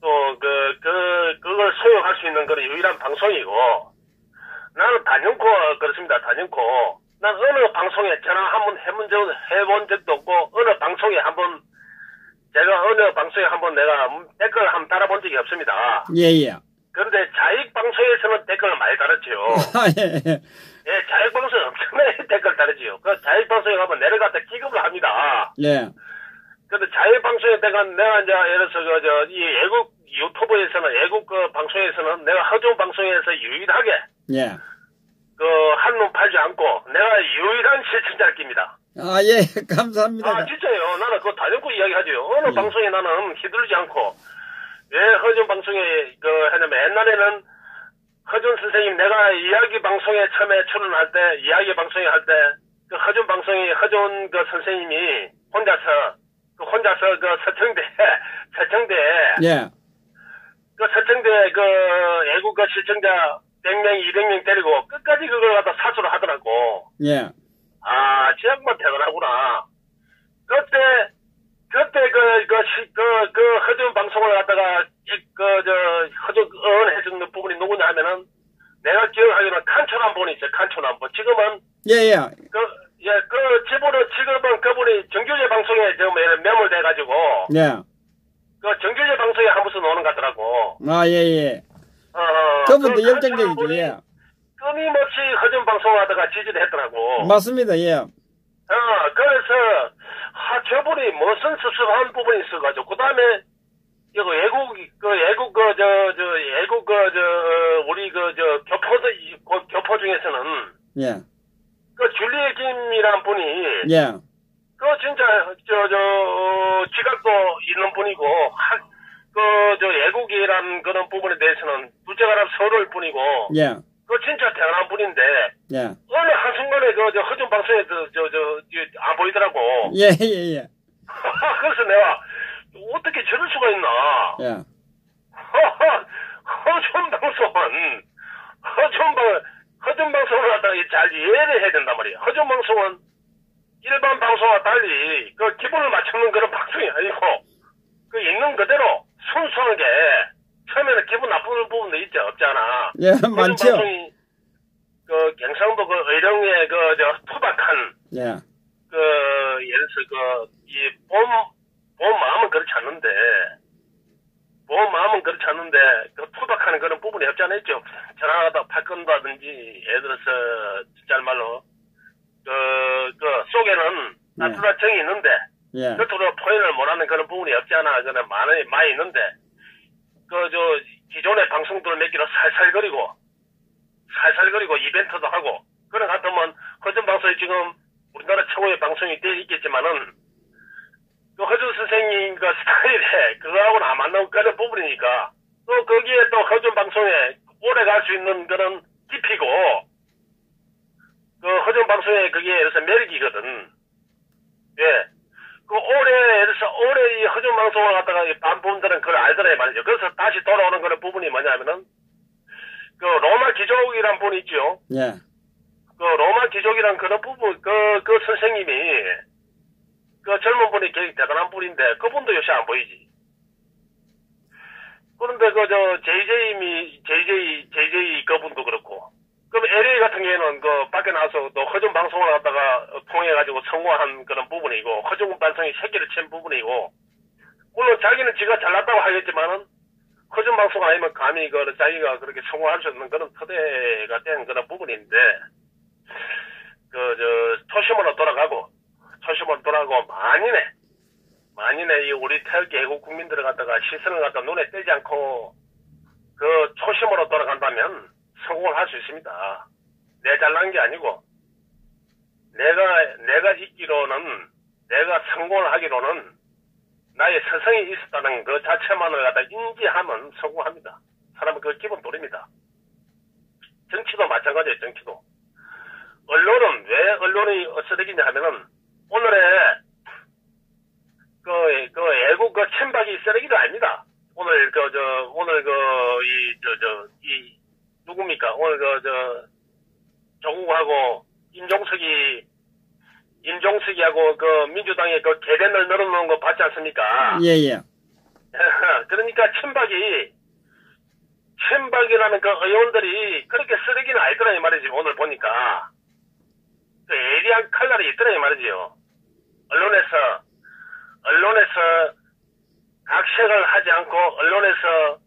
또 그걸 소용할 수 있는 그런 유일한 방송이고, 나는 단연코 그렇습니다. 단연코 난 어느 방송에 전화 한번 해본 적도 없고, 어느 방송에 한번 제가 어느 방송에 한번 내가 댓글 한번 달아본 적이 없습니다. 예예. 그런데 자익 방송에서는 댓글을 많이 달았죠. 예. 예, 자익 방송에 엄청나게 댓글 달았지요. 그 자익 방송에 가면 내려가다 기급을 합니다. 예. 근데 자익 방송에 내가 이제 예를 들어서 이 애국 유튜브에서는 애국 그 방송에서는 내가 허준 방송에서 유일하게 예. 그 한눈 팔지 않고 내가 유일한 시청자를 낍니다. 아, 예, 감사합니다. 아, 진짜요. 나는 그거 다정고 이야기하죠. 어느 방송에 나는 휘둘리지 않고, 왜 허준 방송에 하냐면, 옛날에는 허준 선생님, 내가 이야기 방송에 처음에 출연할 때, 이야기 방송에 할 때, 그 허준 방송이, 허준 그 선생님이 혼자서 그 서청대에, 예. 그 서청대 그 애국 그 시청자 100명, 200명 데리고 끝까지 그걸 갖다 사수를 하더라고. 예. 아, 저 양반 대단하구나. 그때 허준 방송을 갖다가, 허준 해주는 부분이 누구냐 하면은, 내가 기억하기로는 칸초남본이 있어요, 칸초남본. 지금은, 예. 지금은 그분이 정규제 방송에 지금 매몰돼가지고, 예. 그 정규제 방송에 한 번씩 나오는 것 같더라고. 아, 예. 그분도 열정적이죠, 예. 끊임없이 허준 방송을 하다가 지지를 했더라고. 맞습니다, 예. 그래서, 저분이 무슨 섭섭한 부분이 있어가지고, 그 다음에, 우리 교포 중에서는, 예. 그 줄리에 김이란 분이, 예. 그 진짜, 지각도 있는 분이고, 애국이란 그런 부분에 대해서는 둘째가라 서로일 뿐이고, 예. 그 진짜 대단한 분인데, 예. 어느 한순간에 허준 방송에 안 보이더라고. 예. 그래서 내가, 어떻게 저럴 수가 있나. 예. 허준 방송을 갖다가 잘 이해를 해야 된단 말이야. 허준 방송은 일반 방송과 달리, 그 기분을 맞추는 그런 방송이 아니고, 그 있는 그대로 순수하게, 처음에는 기분 나쁜 부분도 있지, 없잖아. 예, 많죠. 방송이, 경상도 의령의 투박한, 예. 예를 들어서 본 마음은 그렇지 않는데, 그 투박하는 그런 부분이 없지 않아 있죠. 전화하다 팔 건다든지, 예를 들어서, 진짜말로, 속에는 따뜻한 정이 있는데, 예. 겉으로 표현을 못하는 그런 부분이 없지 않아, 많이 있는데, 기존의 방송들 몇 개로 살살거리고 이벤트도 하고, 그런 것 같으면, 허준 방송이 지금 우리나라 최고의 방송이 돼 있겠지만은, 허준 선생님 그 스타일에 그거하고는 안 맞는 그런 부분이니까, 또 거기에 또 허준 방송에 오래 갈 수 있는 그런 깊이고, 허준 방송에 그게 그래서 매력이거든. 예. 올해 이 허준 방송을 갖다가 반 분들은 그걸 알더라 말이죠. 그래서 다시 돌아오는 그런 부분이 뭐냐면은, 로마 귀족이란 분이 있죠. 예. 로마 귀족이란 그런 부분, 그 선생님이, 젊은 분이 되게 대단한 분인데, 그분도 요새 안 보이지. 그런데 JJ 그분도 그렇고, 그럼 LA 같은 경우에는 밖에 나와서 또 허준 방송을 갖다가 통해가지고 성공한 그런 부분이고, 허준 방송이 새끼를 친 부분이고, 물론 자기는 지가 잘났다고 하겠지만은, 허준 방송 아니면 감히 자기가 그렇게 성공할 수 있는 그런 토대가 된 그런 부분인데, 초심으로 돌아가고, 만인의 우리 태극기 애국 국민들을 갖다가 시선을 갖다 눈에 띄지 않고, 초심으로 돌아간다면, 성공을 할 수 있습니다. 내 잘난 게 아니고, 내가 있기로는, 내가 성공을 하기로는, 나의 서성이 있었다는 그 자체만을 갖다 인지하면 성공합니다. 사람은 그 기본 도리입니다. 정치도 마찬가지예요, 정치도. 언론은, 왜 언론이 쓰레기냐 하면은, 오늘의, 애국 친박이 쓰레기도 아닙니다. 누굽니까? 오늘 조국하고 임종석이하고 민주당의 계단을 늘어놓은 거 봤지 않습니까? 예. 그러니까 친박이라는 그 의원들이 그렇게 쓰레기는 아니더라 이 말이지. 오늘 보니까 그 예리한 칼날이 있더라 이 말이지요. 언론에서 각색을 하지 않고 언론에서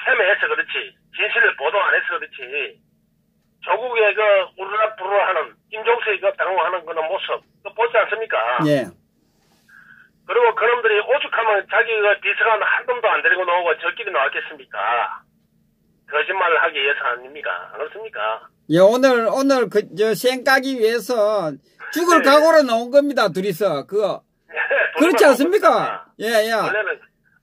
패매해서 그렇지 진실을 보도 안 해서 그렇지 조국의 그 우르락부르하는 김종석이 그 당황하는 그런 모습 보지 않습니까? 예. 그리고 그놈들이 오죽하면 자기 그 비서관 한 놈도 안 데리고 나오고 저끼리 나왔겠습니까? 거짓말을 하기 위해서 아닙니까? 안 그렇습니까? 예, 오늘 생 까기 위해서 죽을 각오로 나온 겁니다, 둘이서. 네, 그렇지 않습니까? 예.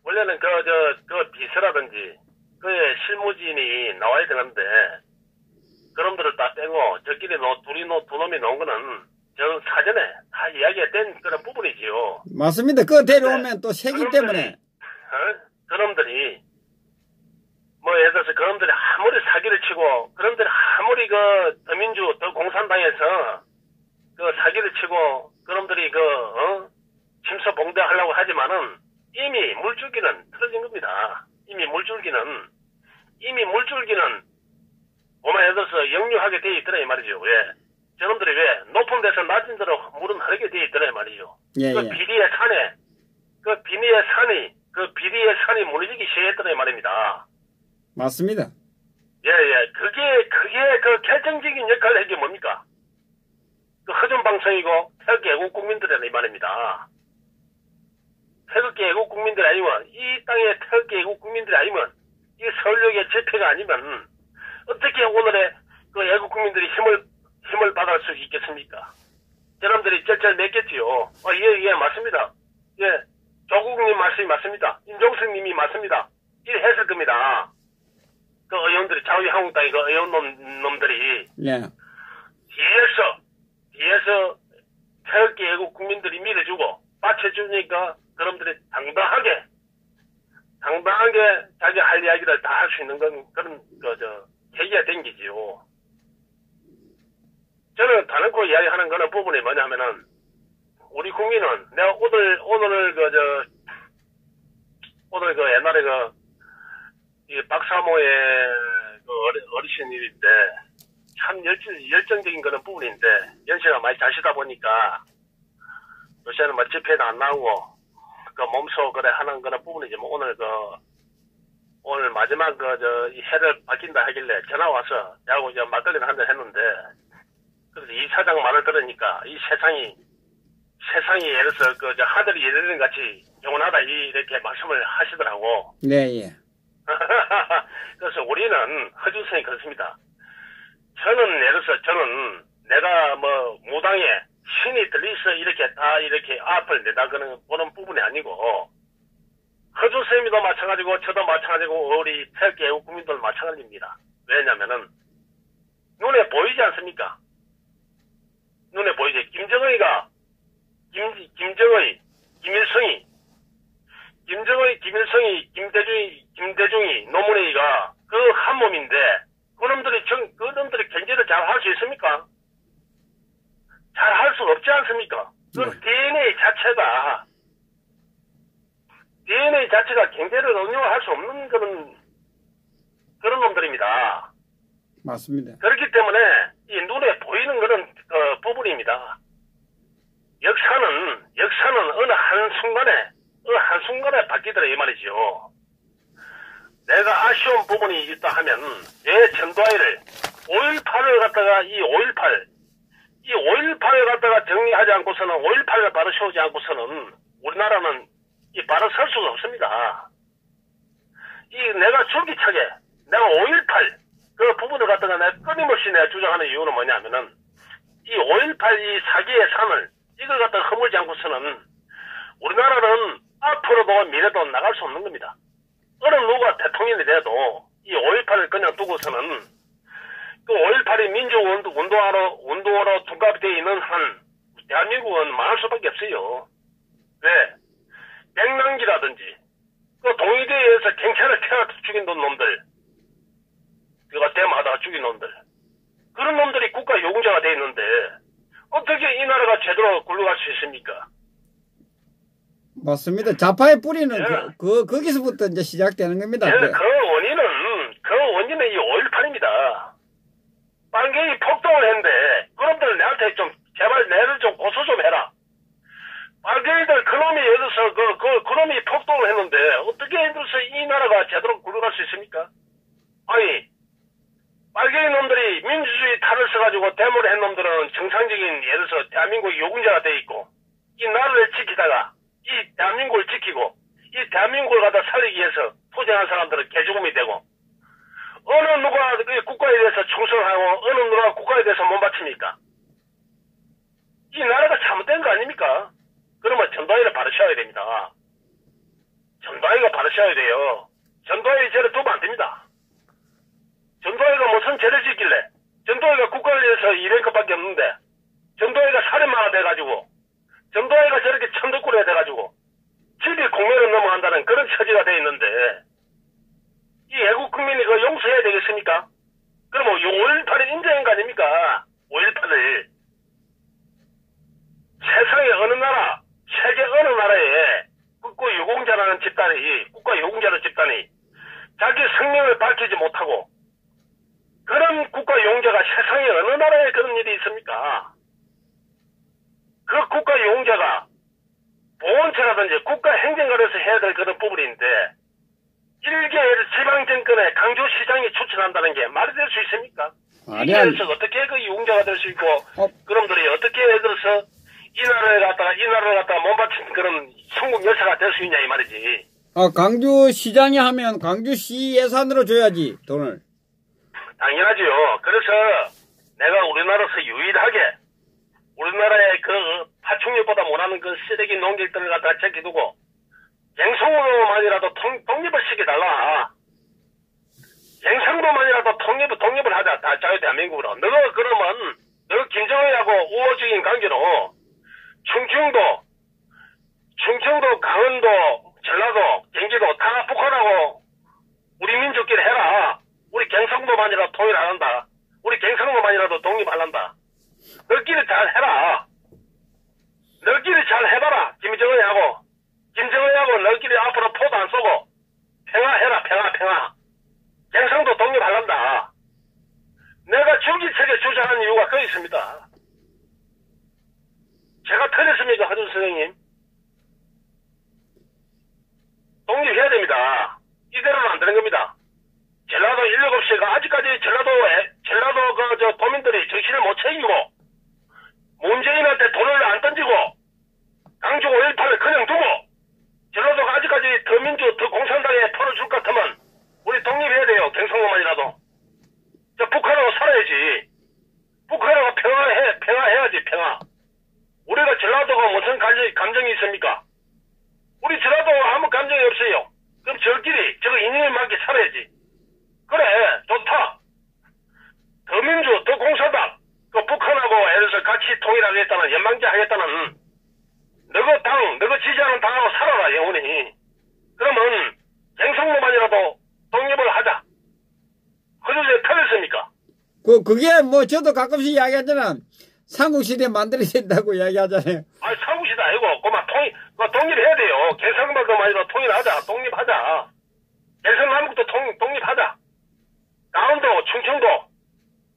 원래는 그 비서라든지, 그 실무진이 나와야 되는데, 그놈들을 다 빼고, 저끼리 두 놈이 나온 거는, 저는 사전에 다 이야기가 된 그런 부분이지요. 맞습니다. 그거 데려오면 또 세기 때문에. 그놈들이, 예를 들어서 그놈들이 아무리 사기를 치고, 그놈들이 아무리 더민주, 공산당에서 사기를 치고, 그놈들이 침소봉대하려고 하지만은, 이미 물줄기는 틀어진 겁니다. 이미 물줄기는, 예를 들어서 역류하게 돼 있더라, 이 말이죠. 왜? 저놈들이 왜? 높은 데서 낮은 데로 물은 흐르게 돼 있더라, 이 말이죠. 예. 비리의 산이 무너지기 시작했더라, 이 말입니다. 맞습니다. 예. 그게 결정적인 역할을 한 게 뭡니까? 허전방송이고, 태극기 애국 국민들이라는 이 말입니다. 태극기 애국 국민들이 아니면, 이 땅의 태극기 애국 국민들이 아니면, 이 서울역의 집회가 아니면, 어떻게 오늘의 애국 국민들이 힘을 받을 수 있겠습니까? 저놈들이 쩔쩔 맺겠지요. 예, 맞습니다. 예, 조국님 말씀이 맞습니다. 임종석님이 맞습니다. 이래 했을 겁니다. 의원들이, 자유한국당의 의원놈들이, 예. 뒤에서 태극기 애국 국민들이 밀어주고, 받쳐주니까, 그놈들이 당당하게 자기 할 이야기를 다 할 수 있는 건 그런 계기가 된 게지요. 저는 다른코 이야기하는 거는 부분이 뭐냐면은 우리 국민은 내가 오늘 옛날에 이 박사모의 어르신일인데 참 열정적인 그런 부분인데 연세가 많이 자시다 보니까 요새는 집회도 안 나오고 몸소 하는 그런 부분이지 오늘 마지막 이 해를 바뀐다 하길래 전화 와서 야구 막걸리를 한잔 했는데 그래서 이 사장 말을 들으니까 이 세상이 예를 들어서 하늘이 예대는 같이 영원하다 이렇게 말씀을 하시더라고. 네. 그래서 우리는 허준성이 그렇습니다. 예를 들어서 내가 무당에 신이 들리서 이렇게 앞을 보는 부분이 아니고 허준쌤이도 마찬가지고 저도 마찬가지고 우리 태극기 애국 국민들 마찬가지입니다. 왜냐면은 눈에 보이지 않습니까? 눈에 보이지. 김정의, 김일성이, 김대중이, 노무현이가 한 몸인데 그놈들이 경제를 잘 할 수 있습니까? 잘 할 수 없지 않습니까? 그건 DNA 자체가 경제를 응용할 수 없는 그런 놈들입니다. 맞습니다. 그렇기 때문에 이 눈에 보이는 그런 부분입니다. 역사는 어느 한순간에 바뀌더라 이 말이죠. 내가 아쉬운 부분이 있다 하면 왜 전두환을 5.18을 갖다가 이 5.18을 갖다가 정리하지 않고서는 5.18을 바로 세우지 않고서는 우리나라는 바로 설 수가 없습니다. 내가 줄기차게 내가 5.18 그 부분을 갖다가 내가 끊임없이 주장하는 이유는 뭐냐면은 이 5.18 이 사기의 산을 이걸 갖다가 허물지 않고서는 우리나라는 앞으로도 미래도 나갈 수 없는 겁니다. 어느 누가 대통령이 돼도 이 5.18을 그냥 두고서는 그 5.18이 민주운동으로 둔갑되어 있는 한 대한민국은 망할 수밖에 없어요. 왜? 백남기라든지 그 동의대에서 경찰을 태워 죽인 놈들 대마다 죽인 놈들 그런 놈들이 국가 요금자가 돼 있는데 어떻게 이 나라가 제대로 굴러갈 수 있습니까? 맞습니다. 좌파의 뿌리는 거기서부터 이제 시작되는 겁니다. 그 원인은 이 5.18입니다. 빨갱이 폭동을 했는데, 그놈들 내한테 좀, 제발 내를 좀 고소 좀 해라. 빨갱이들 그놈이 예를 들어서 그놈이 폭동을 했는데, 어떻게 예를 들어서 이 나라가 제대로 굴러갈 수 있습니까? 아니, 빨갱이 놈들이 민주주의 탈을 써가지고 데모를 한 놈들은 정상적인 예를 들어서 대한민국 요군자가 돼 있고, 이 나라를 지키다가, 이 대한민국을 지키고, 이 대한민국을 갖다 살리기 위해서 투쟁한 사람들은 개죽음이 되고, 어느 누가 국가에 대해서 충성을 하고, 어느 누가 국가에 대해서 못 바칩니까? 이 나라가 잘못된 거 아닙니까? 그러면 전두환이를 바로 씌워야 됩니다. 전두환이가 바로 씌워야 돼요. 전두환이 죄를 두면 안 됩니다. 전두환이가 무슨 죄를 짓길래? 전두환이가 국가를 위해서 일한 것밖에 없는데, 전두환이가 살인마가 돼가지고, 전두환이가 저렇게 천덕꾸리가 돼가지고, 집이 공면을 넘어간다는 그런 처지가 돼 있는데, 이 애국 국민이 그 용서해야 되겠습니까? 그러면 5.18을 인정한 거 아닙니까? 5.18을. 세상에 어느 나라, 세계 어느 나라에 국가 유공자라는 집단이, 국가 유공자라는 집단이 자기 성명을 밝히지 못하고, 그런 국가 용자가 세상에 어느 나라에 그런 일이 있습니까? 그 국가 용자가 보훈처라든지 국가 행정관에서 해야 될 그런 부분인데, 일개 지방정권의 강조시장이 추천한다는 게 말이 될 수 있습니까? 이래서 어떻게 그 용자가 될 수 있고, 그놈들이 어떻게 예를 들어서 이 나라를 갖다가 몸바친 그런 성공 열사가 될 수 있냐 이 말이지. 강주시장이 하면 강주시 예산으로 줘야지 돈을. 당연하죠. 그래서 내가 우리나라에서 유일하게 우리나라의 그 파충류보다 못하는 그 쓰레기 농객들을 갖다가 제끼두고 갱성으로만이라도 독립을 시켜달라. 갱상도만이라도 독립을 하자. 다 자유대한민국으로. 너가 그러면 너 김정은하고 우호적인 관계로 충청도, 강원도, 전라도, 경기도 다 북한하고 우리 민족끼리 해라. 우리 갱성도만이라도 통일 안 한다. 우리 갱성도만이라도 독립 안 한다. 너끼리 잘 해라. 너끼리 잘 해봐라. 김정은하고 너끼리 앞으로 포도 안 쏘고 평화해라. 평화. 갱성도 독립 안 한다. 내가 중기책에 주장한 이유가 거기 있습니다. 제가 틀렸습니까, 하준 선생님? 독립해야 됩니다. 이대로는 안 되는 겁니다. 전라도 7시가 아직까지 전라도 도민들이 정신을 못 차리고, 문재인한테 돈을 안 던지고, 강주 5.18을 그냥 두고, 전라도가 아직까지 더 민주, 더 공산당에 풀어줄 것 같으면, 우리 독립해야 돼요, 갱성도만이라도. 북한하고 살아야지. 북한하고 평화해야지, 평화. 우리가 전라도가 무슨 감정이 있습니까? 우리 전라도가 아무 감정이 없어요. 그럼 저끼리, 저거 인연에 맞게 살아야지. 그래, 좋다. 더 민주, 더 공산당, 그 북한하고 예를 들어서 같이 통일하겠다는, 연방제 하겠다는, 너가 지지하는 당하고 살아라, 영원히. 그러면, 갱성도만이라도 독립을 하자. 그래서 틀렸습니까? 그게 저도 가끔씩 이야기하잖아. 삼국시대 만들어야 된다고 이야기하잖아요. 아니, 삼국시대 아니고, 독립해야 돼요. 갱성도만이라도 통일하자. 독립하자. 갱성남북도 독립하자. 강원도, 충청도,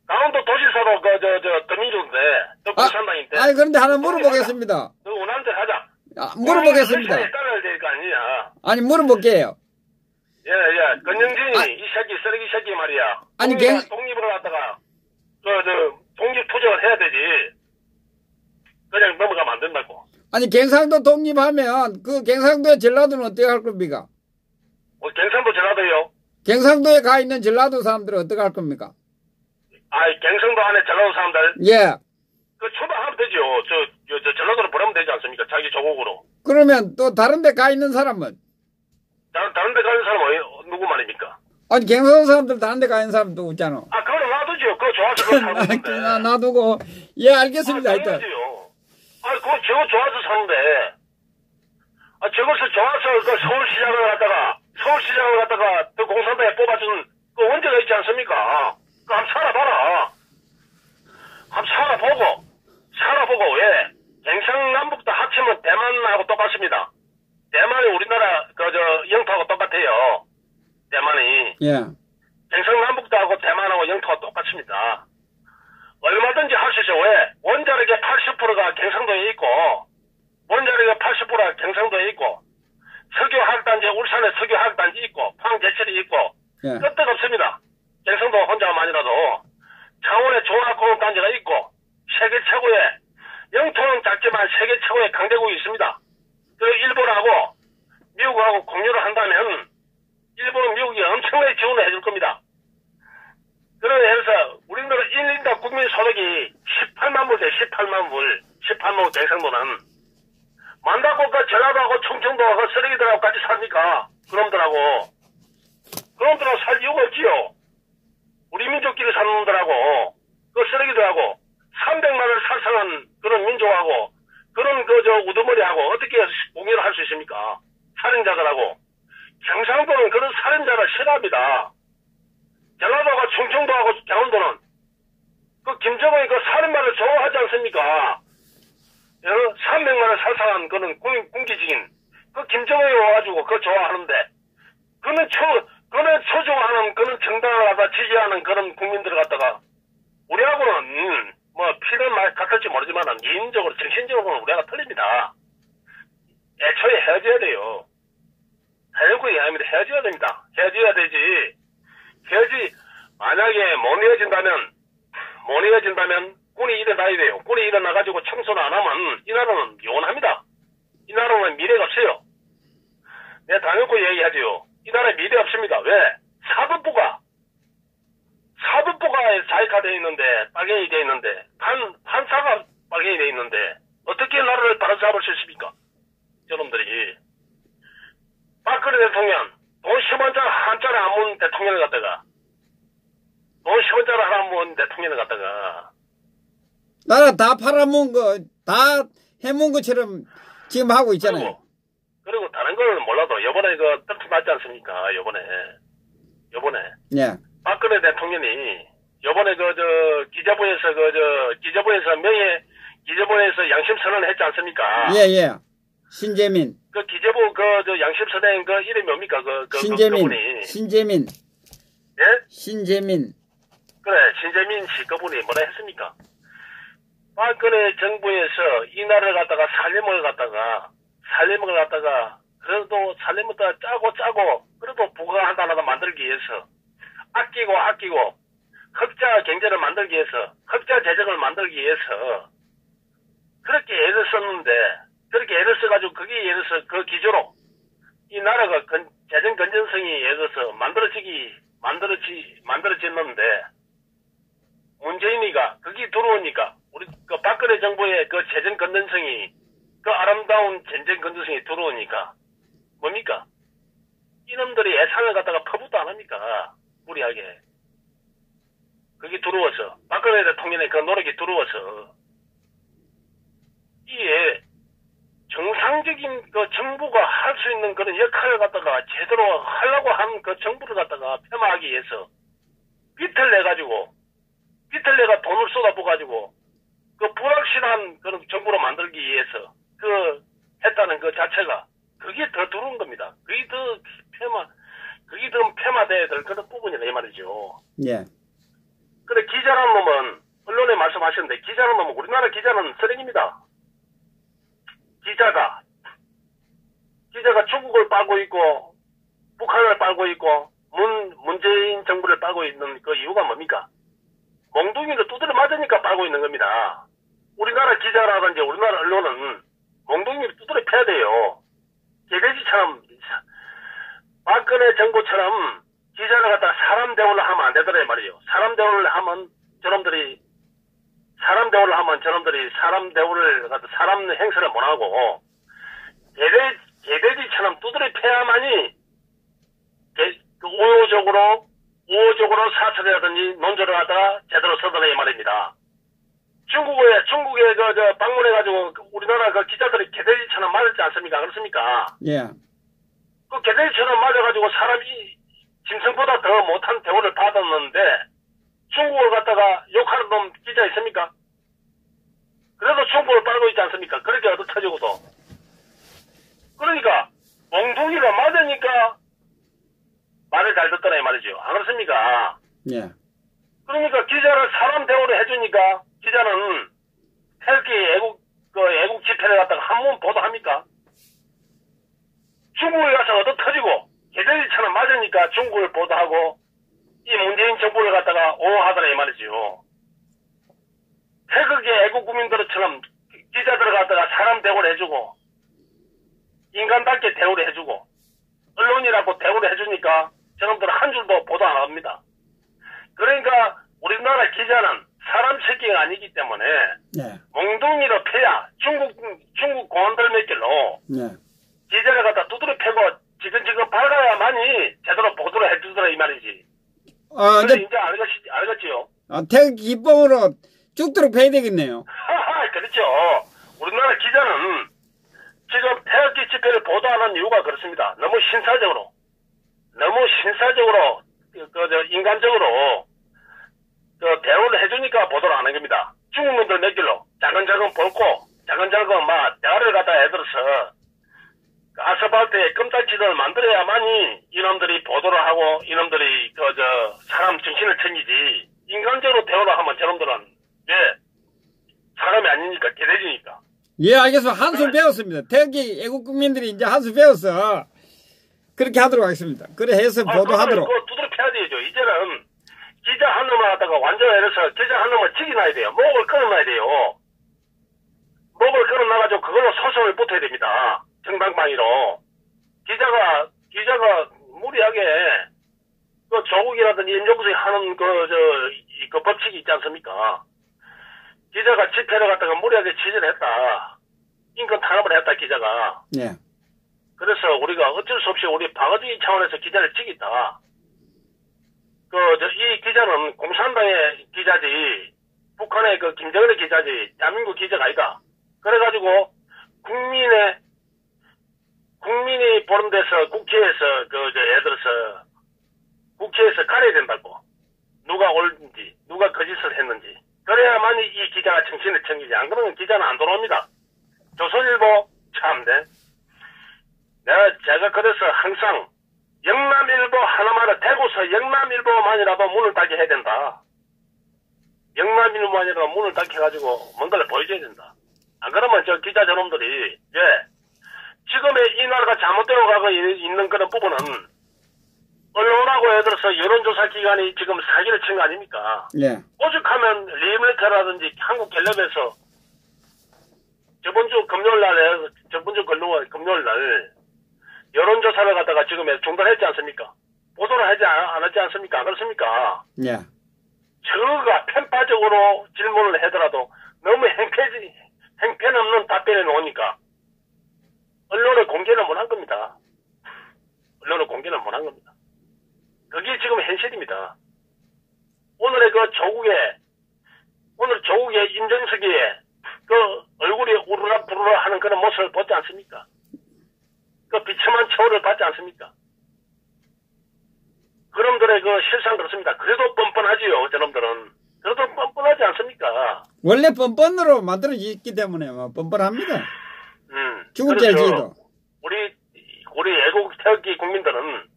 강원도 도지사도 더 민주인데, 더 공산당인데. 그런데 하나 물어보겠습니다. 너 원하는 대로 하자. 물어보겠습니다. 따라야 될 거 아니냐. 아니, 물어볼게요. 예. 건영진이 이 새끼, 쓰레기 새끼 말이야. 독립을 갖다가, 독립 투쟁을 해야 되지. 그냥 넘어가면 안 된다고. 아니, 갱상도 독립하면, 그 갱상도의 전라도는 어떻게 할 겁니까? 갱상도 전라도요? 갱상도에 가 있는 전라도 사람들은 어떻게 할 겁니까? 갱상도 안에 전라도 사람들? 예. 처방하면 되죠. 전라도로 보내면 되지 않습니까? 자기 조국으로. 그러면 또 다른 데 가 있는 사람은? 다른 데 가는 사람은 누구 말입니까? 아니, 갱상도 사람들 다른 데 가 있는 사람도 있잖아. 그거는 놔두죠. 그거 좋아서 그거 사는데. 놔두고. 예, 알겠습니다. 당연하죠. 그거 저거 좋아서 사는데. 저것을 좋아서 서울시장을 갖다가 그 공산당에 뽑아준 그 원죄가 있지 않습니까? 그거 한번 살아봐라. 한번 살아보고 왜? 갱상남북도 합치면 대만하고 똑같습니다. 대만이 우리나라 영토하고 똑같아요. 대만이. 예. 경상남북도하고 대만하고 영토가 똑같습니다. 얼마든지 할 수 있어요. 왜? 원자력의 80%가 경상도에 있고, 원자력의 80%가 경상도에 있고, 석유화학단지, 울산에 석유화학단지 있고, 포항제철이 있고, 예. 끝도 없습니다. 경상도 혼자만이라도. 창원에 조화공업단지가 있고, 세계 최고의, 영토는 작지만 세계 최고의 강대국이 있습니다. 그 일본하고, 미국하고 공유를 한다면, 일본은 미국이 엄청나게 지원을 해줄 겁니다. 그래서 우리나라 1인당 국민 소득이 18만 불 돼, 18만 불. 18만 불 경상도는. 만다고가 전라도하고 충청도하고 쓰레기들하고 같이 삽니까? 그놈들하고. 그놈들하고 살 이유가 없지요. 우리 민족끼리 사는 놈들하고, 그 쓰레기들하고, 300만을 살상한 그런 민족하고, 그런 우두머리하고 어떻게 공유를 할 수 있습니까? 살인자들하고. 경상도는 그런 살인자를 싫어합니다. 전라도하고 충청도하고 강원도는 그 김정은이 그 살인마를 좋아하지 않습니까? 300만을 살상한 그런 군기직인 그 김정은이 와가지고 그거 좋아하는데 그는 초조하는 그런 정당을 갖다 지지하는 그런 국민들을 갖다가 우리하고는 뭐 피는 말 같을지 모르지만 인적으로 정신적으로는 우리가 틀립니다. 애초에 헤어져야 돼요. 해놓고 얘기합니다. 헤어져야 됩니다. 헤어져야 되지. 만약에 못 헤어진다면 꾼이 일어나야 돼요. 꾼이 일어나가지고 청소를 안 하면 이 나라는 영원합니다. 이 나라는 미래가 없어요. 내가 다놓고 얘기하지요. 이 나라에 미래 없습니다. 왜? 사법부가 자익화되어 있는데, 빨갱이 되어 있는데, 판사가 빨갱이 되어 있는데, 어떻게 나라를 바로잡을 수 있습니까? 여러분들이. 박근혜 대통령, 돈 10원짜리 한자를 안 모은 대통령을 갖다가, 돈 10원짜리 하나 모은 대통령을 갖다가, 나라 다 팔아먹은 거, 다 해먹은 것처럼 지금 하고 있잖아요. 그리고 다른 거는 몰라도, 요번에 떨치 맞지 않습니까? 요번에. 예. 박근혜 대통령이, 요번에 기재부에서 양심선언을 했지 않습니까? 예. 신재민. 그 기재부 양심선언 이름이 뭡니까? 신재민. 예? 신재민. 그래, 신재민 씨 그분이 뭐라 했습니까? 박근혜 정부에서 이 나라를 갖다가 살림을 갖다가 그래도 살림을 짜고 그래도 부강하다라도 만들기 위해서 아끼고 흑자 경제를 만들기 위해서 흑자 재정을 만들기 위해서 그렇게 애를 썼는데 그렇게 애를 써가지고 거기에 의해서 그 기조로 이 나라가 재정 건전성이 의해서 만들어졌는데 문재인이가 거기 들어오니까 우리 그 박근혜 정부의 그 재정 건전성이 그 아름다운 재정 건전성이 들어오니까 뭡니까? 이놈들이 예산을 갖다가 퍼붓도 안 합니까? 무리하게. 거기 들어와서 박근혜 대통령의 그 노력이 들어와서 이에 정상적인 그 정부가 할 수 있는 그런 역할을 갖다가 제대로 하려고 한 그 정부를 갖다가 폄하하기 위해서 빚을 내가 돈을 쏟아부어가지고 그 불확실한 그런 정부로 만들기 위해서 했다는 그 자체가 그게 더 두려운 겁니다. 그게 더 폐마돼야 될 그런 부분이다 이 말이죠. 예. 근데 기자라는 놈은 언론에 말씀하셨는데 기자라는 놈은 우리나라 기자는 쓰레기입니다. 기자가 중국을 빨고 있고 북한을 빨고 있고 문재인 정부를 빨고 있는 그 이유가 뭡니까? 몽둥이를 두드려 맞으니까 빨고 있는 겁니다. 우리나라 기자라든지 우리나라 언론은 몽둥이를 두드려 패야 돼요. 개돼지처럼 박근혜 정부처럼 기자를 갖다가 사람 대우를 하면 안 되더라 말이에요. 사람 대우를 하면 저놈들이 사람 대우를 갖다 사람 행세를 못 하고 개돼지처럼 두드려 패야만이 우호적으로 사찰이라든지 논조를 하다가 제대로 서더라 이 말입니다. 중국에 방문해가지고 우리나라 그 기자들이 개돼지처럼 맞았지 않습니까? 그렇습니까? 예. 그 개돼지처럼 맞아가지고 사람이 짐승보다 더 못한 대우를 받았는데 중국을 갖다가 욕하는 놈 기자 있습니까? 그래도 중국을 빨고 있지 않습니까? 그렇게 얻어터지고도. 그러니까 몽둥이로 맞으니까 말을 잘 듣더라 이 말이죠. 안 그렇습니까? 예. 그러니까 기자를 사람 대우를 해주니까 기자는 태극기 애국 집회를 갖다가 한번 보도합니까? 중국에 가서 얻어 터지고 개들이처럼 맞으니까 중국을 보도하고 이 문재인 정부를 갖다가 옹호하더라 이 말이죠. 태극기 애국 국민들처럼 기자들을 갖다가 사람 대우를 해주고 인간답게 대우를 해주고 언론이라고 대우를 해주니까 저놈들은 한 줄도 보도 안 합니다. 그러니까 우리나라 기자는 사람 새끼가 아니기 때문에 예. 몽둥이로 패야 중국 공안들 몇 길로 예. 기자를 갖다 두드려 패고 지금 밝아야만이 제대로 보도를 해주더라 이 말이지. 그래서 이제 알겠지요. 태극기 기법으로 죽도록 패야 되겠네요. 그렇죠. 우리나라 기자는 지금 태극기 집회를 보도하는 이유가 그렇습니다. 너무 신사적으로 인간적으로 대우를 해주니까 보도를 안 한 겁니다. 중국놈들 몇 길로 작은 볼고 작은 막 대화를 갖다 해들어서 아스팔트에 껌딱지를 만들어야만이 이놈들이 보도를 하고 이놈들이 사람 정신을 챙기지. 인간적으로 대우를 하면 저놈들은 사람이 아니니까 개돼지니까. 예, 알겠습니다. 한수 배웠습니다. 태극기 애국 국민들이 이제 한수 배워서 그렇게 하도록 하겠습니다. 그래 해서 보도하도록. 그거 두드려 패야 되죠. 이제는 기자 한 놈을 갖다가 완전 해서 기자 한 놈을 죽여놔야 돼요. 목을 끊어놔야 돼요. 목을 끊어놔가지고 그걸로 소송을 붙어야 됩니다. 정당방위로. 기자가 무리하게 조국이라든지 임종수이 하는 그 법칙이 있지 않습니까? 기자가 집회를 갖다가 무리하게 취재를 했다. 인권 탄압을 했다, 기자가. 예. 그래서 우리가 어쩔 수 없이 우리 방어주의 차원에서 기자를 찍겠다. 이 기자는 공산당의 기자지, 북한의 김정은의 기자지, 대한민국 기자가 아니다. 그래가지고, 국민이 보는 데서 국회에서, 예를 들어서, 국회에서 가려야 된다고. 누가 옳은지, 누가 거짓을 했는지. 그래야만이 이 기자가 정신을 챙기지. 안 그러면 기자는 안 돌아옵니다. 조선일보, 참네. 제가 그래서 항상, 영남일보 하나만을 대고서 영남일보만이라도 문을 닫게 해야 된다. 영남일보만이라도 문을 닫게 해가지고 뭔가를 보여줘야 된다. 안 그러면 저 기자 저놈들이 지금의 이 나라가 잘못되어 가고 있는 그런 부분은 언론하고 예를 들어서 여론조사 기관이 지금 사기를 친 거 아닙니까? 예. 오죽하면 리메이터라든지 한국갤럽에서 저번 주 금요일 날 여론조사를 갖다가 지금 중단했지 않습니까? 보도를 하지 않았지 않습니까? 안 그렇습니까? 예. 저가 편파적으로 질문을 하더라도 너무 행편없는 답변을 놓으니까 언론을 공개는 못한 겁니다. 언론을 공개는 못한 겁니다. 그게 지금 현실입니다. 오늘 조국의 임정석이의 얼굴이 우르락 부르락 하는 그런 모습을 보지 않습니까? 비참한 처우를 받지 않습니까? 그놈들의 실상 그렇습니다. 그래도 뻔뻔하지요, 저놈들은. 그래도 뻔뻔하지 않습니까? 원래 뻔뻔으로 만들어졌기 때문에 뻔뻔합니다. 죽을 그렇죠. 죄지도. 우리 애국 태극기 국민들은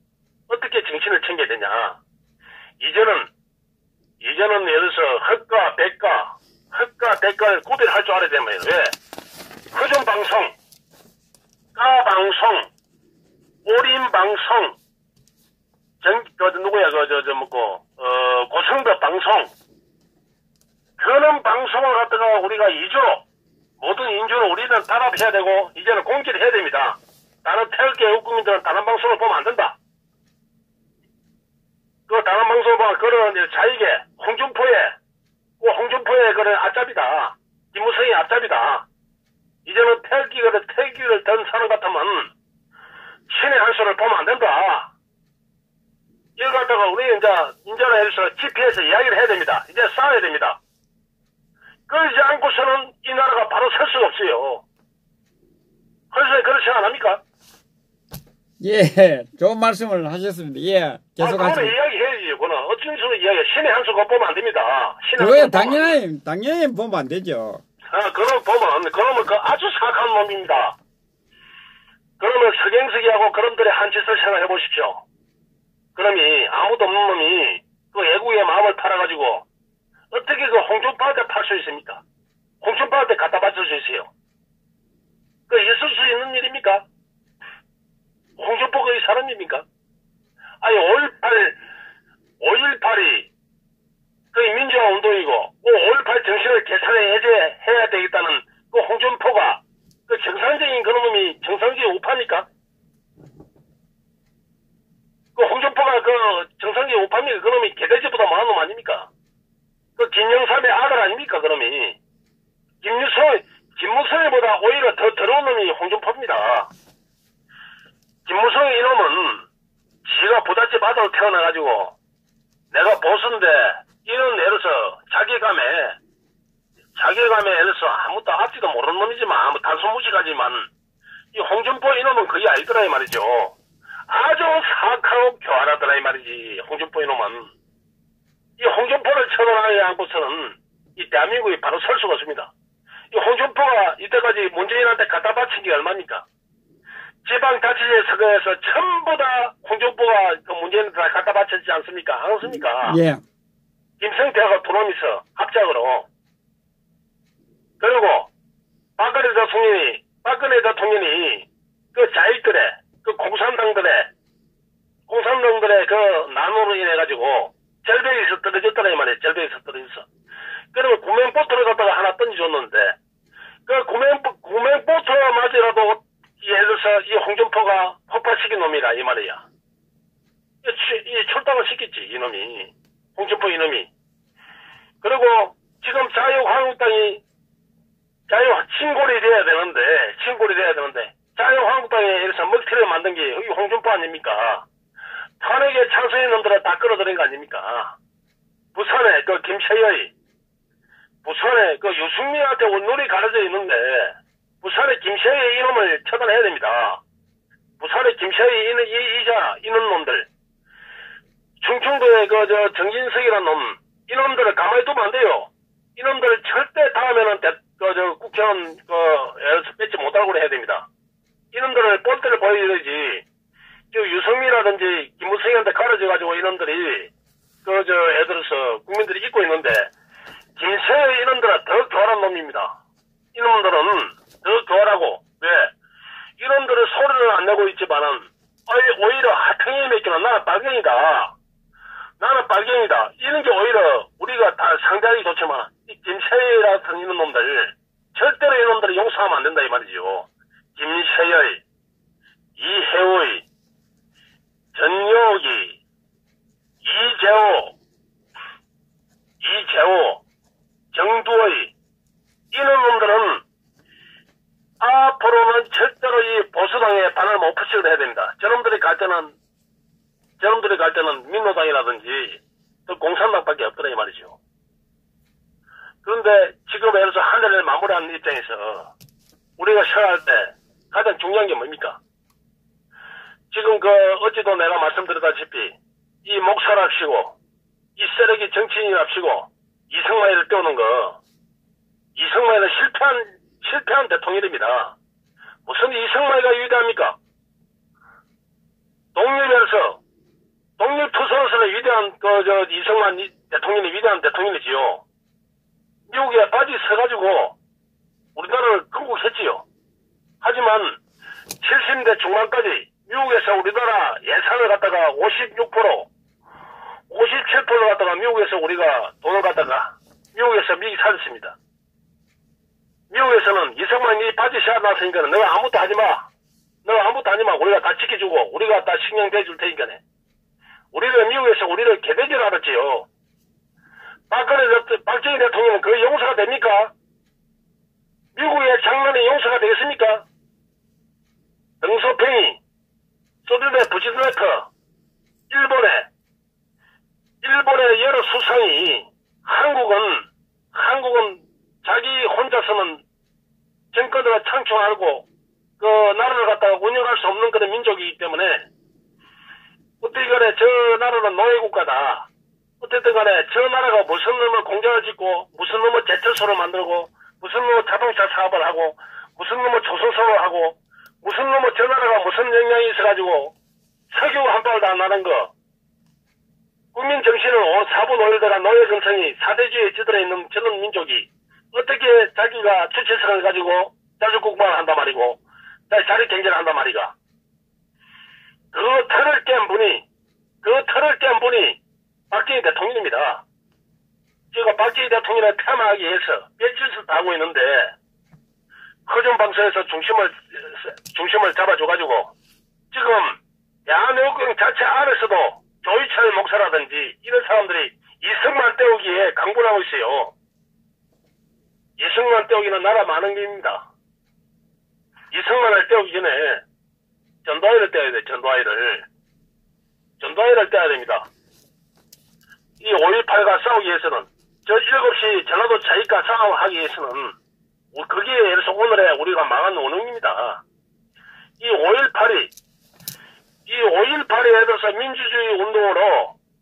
어떻게 정신을 챙겨야 되냐? 이제는 예를 들어서 헛과 백과를 구별할 줄 알아야 되면 허준 방송, 까 방송, 올인 방송, 고성도 방송, 그런 방송을 갖다가 우리가 모든 인주를 우리는 단합해야 되고, 이제는 공개를 해야 됩니다. 다른 태극기 애국 국민들은 다른 방송을 보면 안 된다. 다른 방송을 보면 그런 자익에, 홍준표의 그런 앞잡이다. 김무성이 앞잡이다. 이제는 태극기를 든 사람 같으면 신의 한 수를 보면 안 된다. 이걸 갖다가 우리 인자를 해서 집회에서 이야기를 해야 됩니다. 이제 싸워야 됩니다. 그러지 않고서는 이 나라가 바로 설 수가 없어요. 그래서 그렇지 않습니까? 예, 좋은 말씀을 하셨습니다. 예, 계속 하시죠. 그거는 이야기해야지. 그거는 어찌 이야기 신의 한 수가 보면 안 됩니다. 그거야 당연히 보면 안 되죠. 그러면 아주 사악한 놈입니다. 그러면 서경석이하고 그놈들의 한 짓을 생각해 보십시오. 그놈이 아무도 없는 놈이 그 애국의 마음을 팔아가지고 어떻게 그 홍준표한테 팔 수 있습니까? 홍준표한테 갖다 바칠 수 있어요. 그 있을 수 있는 일입니까? 홍준표가 이 사람입니까? 아니 5.18이 그 민주화 운동이고 5.18 정신을 개선해 해제해야 되겠다는 그 홍준표가 그 정상적인 그놈이 정상적인 우파입니까? 그 홍준표가 그 정상적인 우파입니까? 그놈이 개돼지보다 많은 놈 아닙니까? 그 김영삼의 아들 아닙니까? 그놈이 김무성이보다 오히려 더 더러운 놈이 홍준표입니다. 김무성 이놈은 지가 부잣집 아들 태어나가지고 내가 보수인데 이런 애로서 자괴감에 애로서 아무것도 앞지도 모르는 놈이지만 단순 무식하지만 이 홍준표 이놈은 거의 아니더라 이 말이죠. 아주 사악하고 교활하더라 이 말이지. 홍준표 이놈은 이 홍준표를 쳐다보지 않고서는 이 대한민국이 바로 설 수가 없습니다. 이 홍준표가 이때까지 문재인한테 갖다 바친 게 얼마입니까? 지방자치제 선거에서 전부 다 홍준표가 그 문재인한테 다 갖다 바쳤지 않습니까? 안 그렇습니까? 예. 김성태하고 두 놈이서 합작으로. 그리고 박근혜 대통령이 그 자익들의 그 공산당들의 그 난으로 인해가지고 절벽에서 떨어졌더라 이 말이에요. 절벽에서 떨어졌어. 그리고 구명보트를 갖다가 하나 던져줬는데 그 구명보트를 맞으라도 예를 들어서 이 홍준표가 폭파시킨 놈이라 이 말이야. 이 출당을 시켰지 이놈이. 홍준표 이놈이. 그리고 지금 자유한국당이 친골이 돼야 되는데 자유한국당에 이래서 먹튀를 만든 게 여기 홍준표 아닙니까? 탄핵에 찬성인 놈들은 다 끌어들인 거 아닙니까? 부산에 그 김세의 부산에 그 유승민한테 온누리 가려져 있는데 부산에 김세의 이놈을 처단해야 됩니다. 부산에 김세의 이는 놈들 충청도에 그 정진석이라는 놈 이놈들을 가만히 두면 안 돼요. 이놈들 절대 다음에는 국회의원 에서 뺏지 못하고 해야 됩니다. 이놈들을 본때를 보여야지. 유승민이라든지 김무성이한테 가려져가지고 이놈들이 애들에서 국민들이 잊고 있는데 김세의 이놈들은 더 교활한 놈입니다. 이놈들은 더 교활하고 왜? 이놈들은 소리를 안 내고 있지만은 오히려 하탱이 맺기는 나는 빨갱이다. 이런 게 오히려 우리가 다 상대하기 좋지만 이 김세의 같은 이런 놈들 절대로 이놈들을 용서하면 안 된다 이 말이죠. 김세의, 이해의, 전용기, 이재호, 정두의 이런 놈들은 앞으로는 절대로 이 보수당에 발을 못 붙이게 해야 됩니다. 저놈들이 갈 때는 민노당이라든지 또 공산당밖에 없더라 이 말이죠. 그런데 지금 예를 들어서 한 해를 마무리하는 입장에서 우리가 생각할 때 가장 중요한 게 뭡니까? 지금 어찌도 내가 말씀드렸다시피 이 목사랍시고 이 쓰레기 정치인이랍시고 이승만이를 떼우는 거 이승만이는 실패한 대통령입니다. 무슨 이승만이가 위대합니까? 독립투사로서는 위대한 이승만 대통령이 위대한 대통령이지요. 미국에 빠지 서가지고 우리나라를 건국했지요. 하지만 70대 중반까지 미국에서 우리나라 예산을 갖다가 57% 갖다가 미국에서 우리가 돈을 갖다가 미국에서 미국이 사줬습니다. 미국에서는 이승만이 바지 씌워놨으니까 너가 아무것도 하지 마. 우리가 다 지켜주고 우리가 다 신경 대줄 테니까네. 우리를 미국에서 우리를 개돼지를 알았지요. 박정희 대통령은 그 용서가 됩니까? 미국의 장난이 용서가 되겠습니까? 등소팽이, 소련의 부지드네커, 일본의 여러 수상이 한국은 자기 혼자서는 정권을 창출하고 그 나라를 갖다가 운영할 수 없는 그런 민족이기 때문에 어떻게 간에 저 나라는 노예국가다. 어쨌든 간에 저 나라가 무슨 놈의 공장을 짓고 무슨 놈의 제철소를 만들고 무슨 놈의 자동차 사업을 하고 무슨 놈의 조선소를 하고 무슨 놈의 저 나라가 무슨 영향이 있어가지고 석유 한 방울도 안 나는 거. 국민 정신은 4분 5일대가 노예 정성이 사대주의에 찌들어 있는 저런 민족이 어떻게 자기가 주체성을 가지고 자주 국방을 한단 말이고 자리 경제를 한단 말이가. 그 틀을 깬 분이 박정희 대통령입니다. 제가 박정희 대통령을 폄하하기 위해서 뼈짓을 하고 있는데 허전방송에서 중심을 잡아줘가지고 지금 대한민국 자체 안에서도 조희철 목사라든지 이런 사람들이 이승만 떼우기에 강분하고 있어요. 이승만 떼우기는 나라 많은 길입니다. 이승만을 떼우기 전에 전두환을 떼야 돼. 전두환을 떼야 됩니다. 이 5.18과 싸우기 위해서는 저 7시 전라도 자익과 싸움하기 위해서는 거기에 의해서 오늘의 우리가 망한 원흉입니다. 이 5.18에 대해서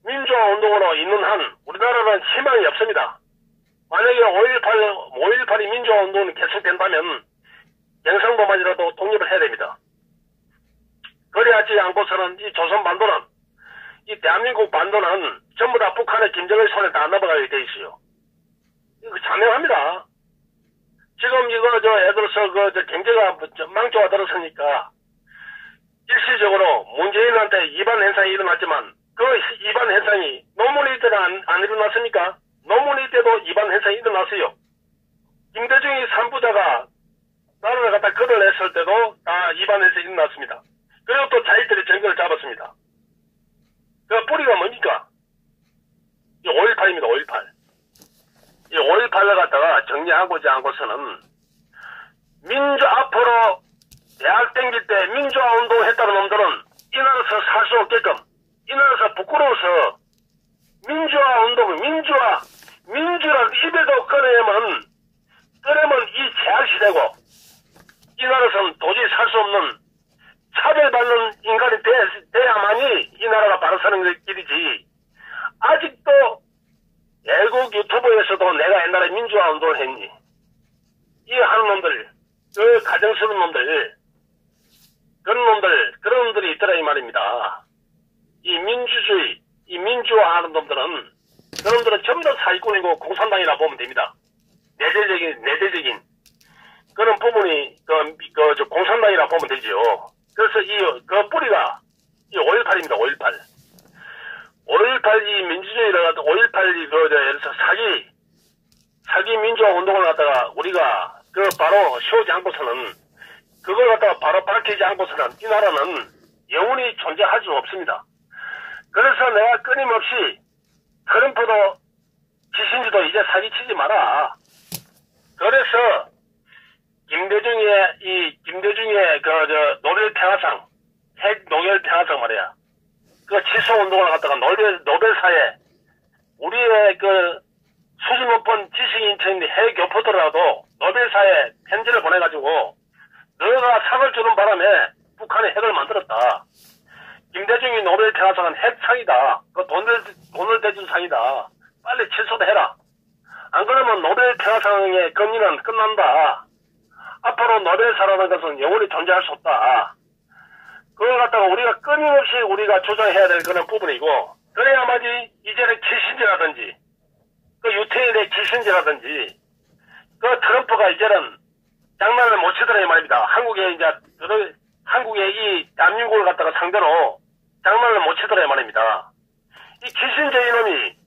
민주화 운동으로 있는 한 우리나라는 희망이 없습니다. 만약에 5.18이 민주화 운동이 계속된다면 경상도만이라도 독립을 해야 됩니다. 그래야지 않고서는 이 조선 반도는 이 대한민국 반도는 전부 다 북한의 김정일 손에 다 넘어가게 돼 있어요. 이거 자명합니다. 지금 예를 들어서 경제가 망조가 들었으니까 일시적으로 문재인한테 이반 현상이 일어났지만 그 이반 현상이 노무현 때는 안 일어났습니까? 노무현 때도 이반 현상이 일어났어요. 김대중이 3부자가 나라를 갖다 거덜냈을 때도 다 이반 현상이 일어났습니다. 그리고 또 자기들이 정권을 잡았습니다. 그 뿌리가 뭡니까? 이 5.18입니다. 5.18. 이 5.18을 갖다가 정리하고자 하고서는 앞으로 대학 댕길 때 민주화 운동을 했다는 놈들은 이 나라에서 살 수 없게끔 이 나라에서 부끄러워서 민주화 운동, 민주라는 입에도 꺼내면 이 제약시대고 이 나라에서는 도저히 살 수 없는 차별받는 인간이 돼야만이 이 나라가 바로 사는 길이지. 아직도 외국 유튜브에서도 내가 옛날에 민주화 운동을 했니? 이 하는 놈들, 그 가정스러운 놈들, 그런 놈들이 있더라 이 말입니다. 이 민주주의, 이 민주화 하는 놈들은, 그놈들은 전부 다 사기꾼이고 공산당이라 보면 됩니다. 내재적인 그런 부분이 공산당이라 보면 되지요. 그래서 그 뿌리가 이 5.18입니다. 5.18 이 민주주의를 갖다 5.18 예를 들어서 사기 민주화 운동을 갖다가 우리가 바로 세우지 않고서는 그걸 갖다가 바로 밝히지 않고서는 이 나라는 영원히 존재할 수 없습니다. 그래서 내가 끊임없이 트럼프도 기신지도 이제 사기치지 마라. 그래서 김대중의 노벨 평화상, 핵 노벨 평화상 말이야. 그 취소 운동을 갖다가 노벨사에 우리의 수준 높은 지식인체인 핵교포들라도 노벨사에 편지를 보내가지고 너가 상을 주는 바람에 북한의 핵을 만들었다. 김대중이 노벨 평화상은 핵상이다. 그 돈을 대준 상이다. 빨리 취소도 해라. 안 그러면 노벨 평화상의 권위는 끝난다. 앞으로 노벨사라는 것은 영원히 존재할 수 없다. 그걸 갖다가 우리가 끊임없이 우리가 주장해야 될 그런 부분이고, 그래야만이 이제는 키신저라든지, 유태인의 키신저라든지, 트럼프가 이제는 장난을 못 치더라 이 말입니다. 한국의 이 대한민국을 갖다가 상대로 장난을 못 치더라 이 말입니다. 이 키신저 이놈이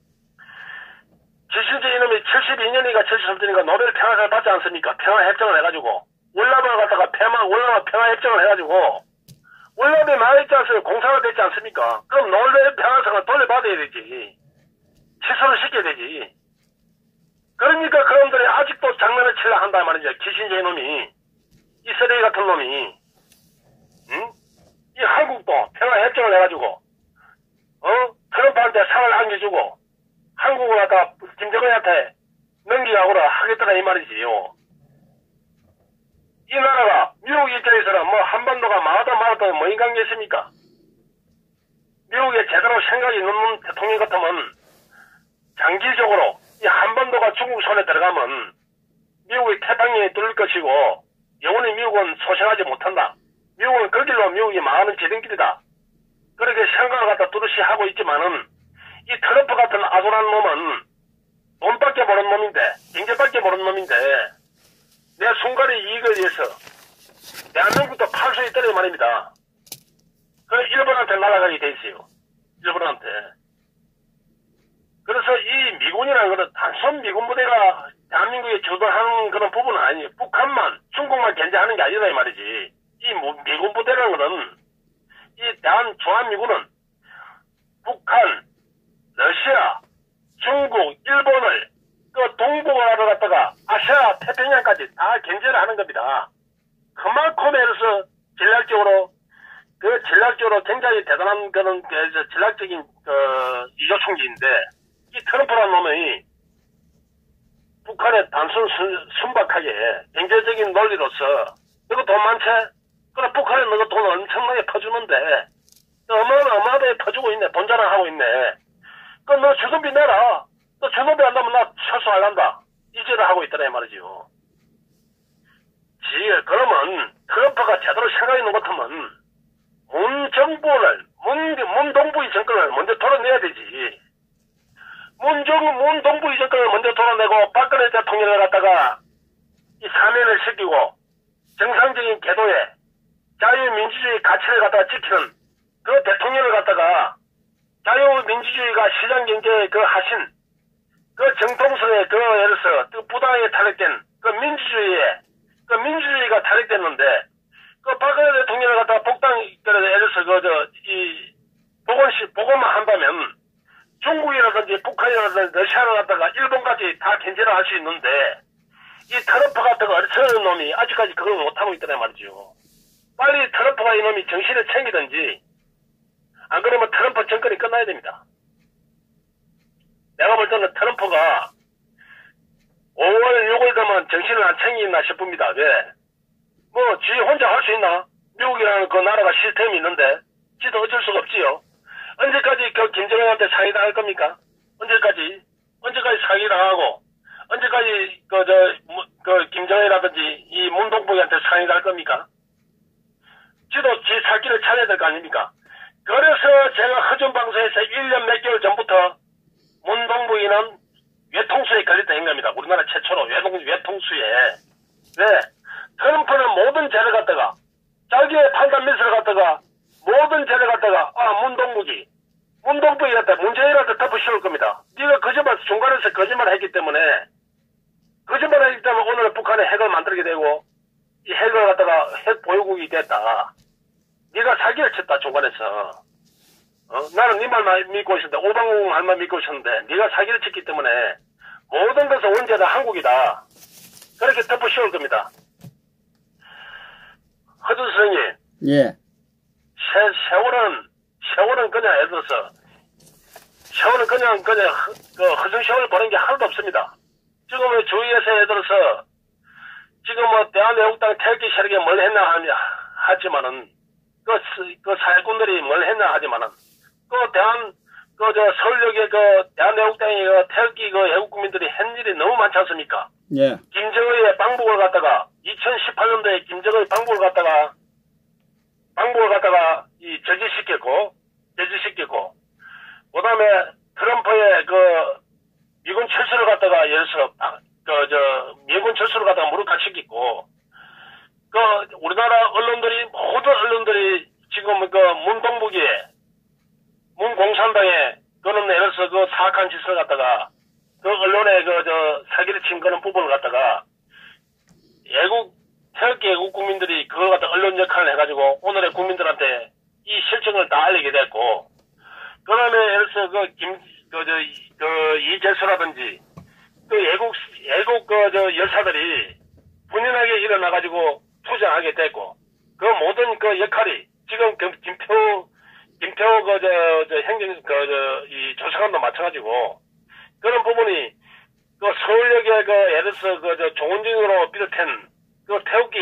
72년인가 73년인가 노벨 평화상을 받지 않습니까? 평화협정을 해가지고. 월남을 갖다가 월남 평화협정을 해가지고. 월남이 망했지 않습니까? 공사가 됐지 않습니까? 그럼 노벨 평화상을 돌려받아야 되지. 취소를 시켜야 되지. 그러니까 그놈들이 아직도 장난을 치려 한단 말이죠. 키신저 이놈이. 이 쓰레기 같은 놈이. 응? 이 한국도 평화협정을 해가지고. 트럼프한테 상을 안겨주고. 한국을 갖다가 김정은한테 넘기라고라 하겠더라 이 말이지요. 이 나라가 미국 입장에서는 한반도가 망하다 말았다 뭐 인간겠습니까? 미국에 제대로 생각이 있는 대통령 같으면 장기적으로 이 한반도가 중국 손에 들어가면 미국의 태평양이 뚫릴 것이고 영원히 미국은 소생하지 못한다. 미국은 그 길로 미국이 망하는 지름길이다. 그렇게 생각을 갖다 뚜렷이 하고 있지만은 이 트럼프 같은 아소란 놈은 돈밖에 모르는 놈인데, 경제밖에 모르는 놈인데, 내 순간의 이익을 위해서 대한민국도 팔 수 있다는 말입니다. 그래서 일본한테 날아가게 돼 있어요. 일본한테. 그래서 이 미군이라는 것은 단순 미군 부대가 대한민국에 주도하는 그런 부분은 아니에요. 북한만, 중국만 견제하는 게 아니라 이 말이지. 이 미군 부대라는 것은, 이 대한중앙미군은 북한, 러시아, 중국, 일본을 그 동북아를 갖다가 아시아, 태평양까지 다 견제를 하는 겁니다. 그만큼 해서 전략적으로 굉장히 대단한 그런 전략적인 이조충지인데, 이 트럼프라는 놈이 북한에 단순 순박하게 경제적인 논리로서 너가 돈 많지? 그래 북한에 너가 돈 엄청나게 퍼주는데 어마어마하게 퍼주고 있네. 돈 자랑하고 있네. 그럼 너 주둔비 내라. 너 주둔비 안 나면 나 철수할란다. 이제를 하고 있더라 이 말이지요. 그러면 트럼프가 제대로 생각 있는 것 같으면 문 동부의 정권을 먼저 돌아내야 되지. 문 동부의 정권을 먼저 돌아내고 박근혜 대통령을 갖다가 이 사면을 시키고 정상적인 궤도에 자유민주주의 가치를 갖다가 지키는 그 대통령을 갖다가 자유민주주의가 시장경제에 그 하신 그 정통성에 그 예를 들어서 그 부당하게 탈락된 그 민주주의가 탈락됐는데 그 박근혜 대통령을 갖다가 예를 들어서 복원만 한다면 중국이라든지 북한이라든지 러시아를 갖다가 일본까지 다 견제를 할 수 있는데 이 트럼프 같은 어리석은 놈이 아직까지 그걸 못하고 있더란 말이죠. 빨리 트럼프가 이놈이 정신을 챙기든지 안 그러면 트럼프 정권이 끝나야 됩니다. 내가 볼 때는 트럼프가 5월 6월 되면 정신을 안 챙기나 싶습니다. 왜? 지 혼자 할 수 있나? 미국이라는 그 나라가 시스템이 있는데 지도 어쩔 수가 없지요. 언제까지 그 김정은한테 사기당할 겁니까? 언제까지 사기당하고 언제까지 김정은이라든지 이 문동북이한테 사기당할 겁니까? 지도 지 살 길을 찾아야 될 거 아닙니까? 그래서 제가 허준방송에서 1년 몇 개월 전부터 문동북이는 외통수에 걸렸다는 겁니다. 우리나라 최초로 외통수에. 왜? 트럼프는 모든 죄를 갖다가 자기의 판단 미스를 갖다가 모든 죄를 갖다가 문동북이 갖다 문재인한테 덮어 씌울 겁니다. 네가 중간에서 거짓말을 했기 때문에 오늘 북한에 핵을 만들게 되고 이 핵을 갖다가 핵 보유국이 됐다. 네가 사기를 쳤다 중간에서. 나는 네 말만 믿고 있었는데 오방공 말만 믿고 있었는데 네가 사기를 쳤기 때문에 모든 것은 원죄다 한국이다. 그렇게 덮어 씌울 겁니다. 허준 선생님. 예. 세월은 그냥 예를 들어서 세월은 그냥 허준 세월 보낸 게 하나도 없습니다. 지금 주위에서 예를 들어서 지금 대한애국당 태극기 세력이 뭘 했나 하지만은 그 사회꾼들이 뭘 했나 하지만은 서울역에 대한애국당의 태극기 애국국민들이 한 일이 너무 많지 않습니까? 예. 김정의의 방북을 갖다가 2018년도에 김정의 방북을 갖다가 저지시켰고 그다음에 트럼프의 미군 철수를 갖다가 예를 들어서 미군 철수를 갖다가 무력화시키고 우리나라 모든 언론들이 지금 문동북이에 문공산당에 그런 예를 들어서 사악한 짓을 갖다가 언론에 사기를 친 그런 부분을 갖다가 태극기 애국 국민들이 그걸 갖다 언론 역할을 해가지고 오늘의 국민들한테 이 실정을 다 알리게 됐고, 그 다음에 예를 들어서 이재수라든지 애국 열사들이 분연하게 일어나가지고 투쟁하게 됐고, 그 모든 역할이 지금 김태호 이 조사관도 마찬가지고 그런 부분이 서울역에 예를 들어서 종원진으로 비롯한 태극기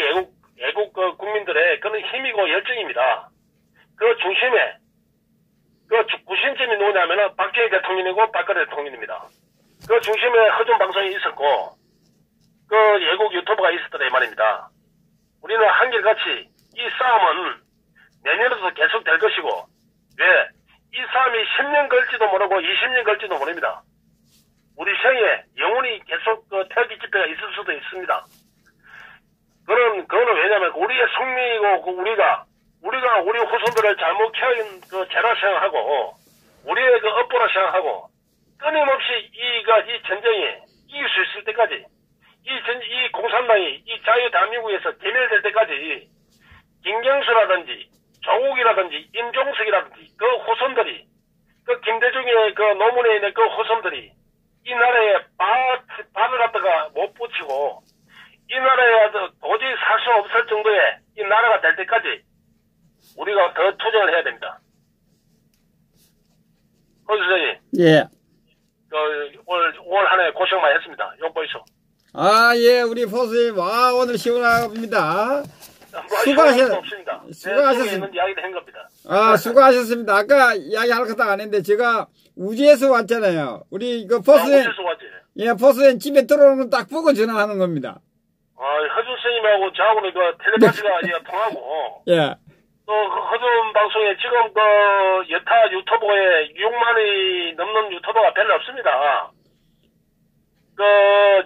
애국 국민들의 그런 힘이고 열정입니다. 그 중심에 구심점이 누구냐면은 박정희 대통령이고 박근혜 대통령입니다. 그 중심에 허준 방송이 있었고 애국 유튜브가 있었더라 이 말입니다. 우리는 한결같이 이 싸움은 내년에도 계속 될 것이고, 왜? 이 싸움이 10년 걸지도 모르고 20년 걸지도 모릅니다. 우리 생에 영원히 계속 그 태극기 집회가 있을 수도 있습니다. 그거는 왜냐면 우리의 숙명이고 우리가 우리 후손들을 잘못 키운 그 죄라 생각하고 우리의 그 업보라 생각하고 끊임없이 이 전쟁이 이길 수 있을 때까지 이 공산당이 이 자유 대한민국에서 개멸될 때까지 김경수라든지 조국이라든지 임종석이라든지 그 후손들이 그 김대중의 그 노문에 있는 그 후손들이 이 나라에 발을 갖다가 못 붙이고 이 나라에 도저히 살 수 없을 정도의 이 나라가 될 때까지 우리가 더 투쟁을 해야 됩니다. 허 선생님. 예. 올 한 해 고생 많이 했습니다. 요 보이소. 아, 예, 우리 포스님, 와, 오늘 시원합니다. 수고하셨습니다. 수고하셨습니다. 이야기를 한 겁니다. 아, 수고하셨습니다. 아까 이야기 할 것도 안 했는데, 제가 우주에서 왔잖아요. 우리, 포스님. 우주에서 왔지. 예, 포스님 집에 들어오는 거 딱 보고 전화하는 겁니다. 허준 선생님하고 저하고는 텔레파시가 통하고. 예. 또, 허준 방송에 지금 여타 유튜버에 6만이 넘는 유튜버가 별로 없습니다.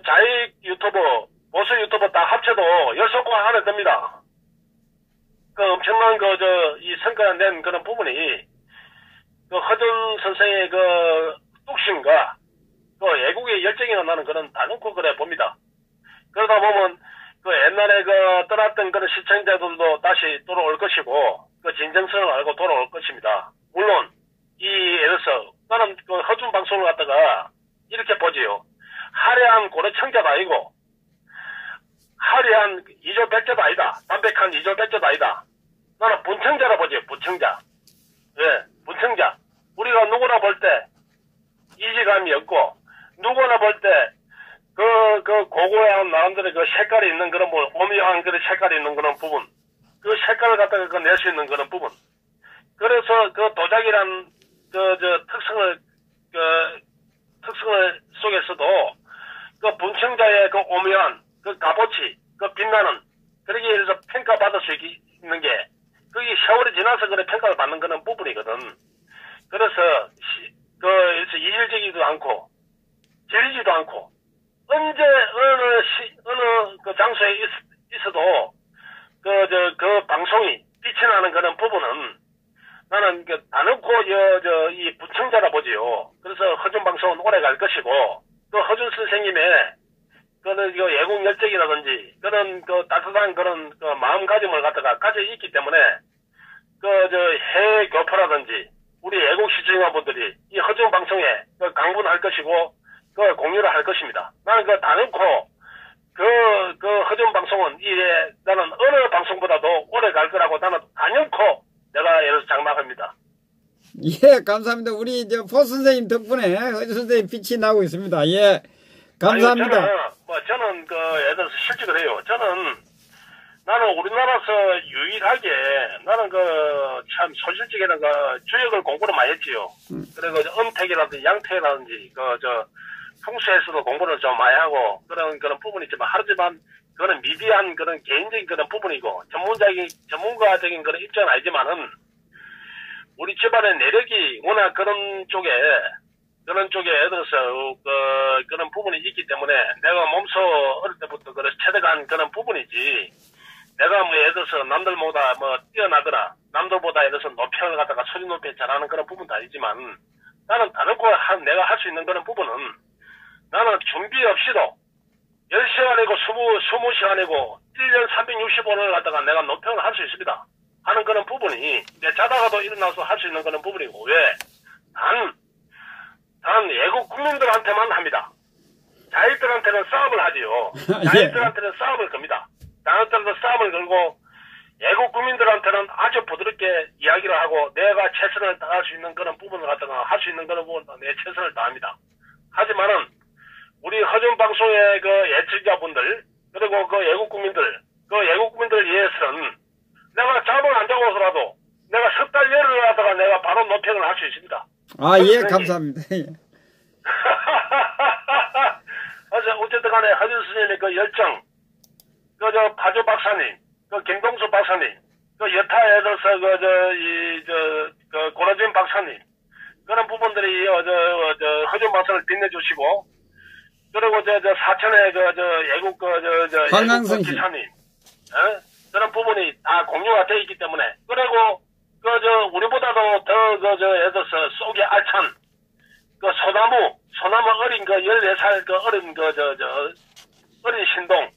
자익 유튜버, 보수 유튜버 다 합쳐도 6건 안에 듭니다. 엄청난 이 성과가 낸 그런 부분이, 허준 선생의 뚝심과, 애국의 열정이 나는 그런 다놓고 그래 봅니다. 그러다 보면, 옛날에 떠났던 그런 시청자들도 다시 돌아올 것이고, 진정성을 알고 돌아올 것입니다. 물론, 예를 들어서, 나는 허준 방송을 갖다가 이렇게 보지요. 화려한 고려청자도 아니고, 화려한 이조백자도 아니다. 담백한 이조백자도 아니다. 나는 분청자라 보지, 분청자. 예, 분청자. 우리가 누구나 볼 때, 이지감이 없고, 누구나 볼 때, 고고한 나름대로 색깔이 있는 그런 오묘한 그런 색깔이 있는 그런 부분. 그 색깔을 갖다가 낼 수 있는 그런 부분. 그래서 도자기란, 특성을 속에서도, 분청자의 오묘한, 값어치, 빛나는, 그러기 위해서 평가받을 수 있는 게, 그게 세월이 지나서 그런 평가를 받는 그런 부분이거든. 그래서, 이질적이지도 않고, 질리지도 않고, 언제, 어느 장소에 있어도, 방송이 빛이 나는 그런 부분은, 나는, 다놓고, 이 부청자라 보지요. 그래서 허준 방송은 오래 갈 것이고, 허준 선생님의, 애국 열정이라든지, 따뜻한 마음가짐을 갖다가 가지고 있기 때문에, 해외 교포라든지, 우리 애국 시청자분들이 이 허준 방송에 강분할 것이고, 공유를 할 것입니다. 나는 다놓고, 허준 방송은, 나는 어느 방송보다도 오래 갈 거라고 나는 다놓고 내가 예를 장담합니다. 예, 감사합니다. 우리, 포 선생님 덕분에 허준 선생님 빛이 나고 있습니다. 예. 감사합니다. 아니, 저는, 예를 들어서 실직을 해요. 나는 우리나라에서 유일하게, 나는 참 소실직에는 주역을 공부를 많이 했지요. 그리고 음택이라든지 양택이라든지, 풍수에서도 공부를 좀 많이 하고, 그런 부분이 있지만, 하지만, 그거는 미비한 개인적인 그런 부분이고, 전문가적인 그런 입장은 아니지만은, 우리 집안의 내력이 워낙 그런 쪽에 예를 들어서, 그런 부분이 있기 때문에, 내가 몸소 어릴 때부터 체득한 그런 부분이지, 내가 예를 들어서 남들보다 뛰어나거나, 남들보다 예를 들어서 노평을 갖다가 소리 높이 잘하는 그런 부분도 아니지만, 나는 다놓고 내가 할 수 있는 그런 부분은, 나는 준비 없이도 10시간이고 20시간이고 1년 365일을 갖다가 내가 노평을 할 수 있습니다. 하는 그런 부분이 내 자다가도 일어나서 할 수 있는 그런 부분이고, 왜? 단 애국 국민들한테만 합니다. 자익들한테는 싸움을 하지요. 자익들한테는 싸움을 겁니다. 나한테는 싸움을 걸고 애국 국민들한테는 아주 부드럽게 이야기를 하고 내가 최선을 다할 수 있는 그런 부분을 갖다가 할 수 있는 그런 부분은 내 최선을 다합니다. 하지만은 우리 허준 방송의 애청자분들 그리고 애국 국민들 위해서는 내가 잠을 안 자고 서라도 내가 석 달 열흘을 하다가 내가 바로 노평을 할 수 있습니다. 아, 예, 감사합니다. 어쨌든 간에 허준 스님의 열정, 파주 박사님, 김동수 박사님, 그 여타에 들어서 고라진 박사님 그런 부분들이 허준 방송을 빛내주시고 그리고 사천의 애국 황강성 기사님 그런 부분이 다 공유가 되어 있기 때문에 그리고 우리보다도 더 예를 들어서 속이 알찬 소나무 어린 14살 어린 어린 신동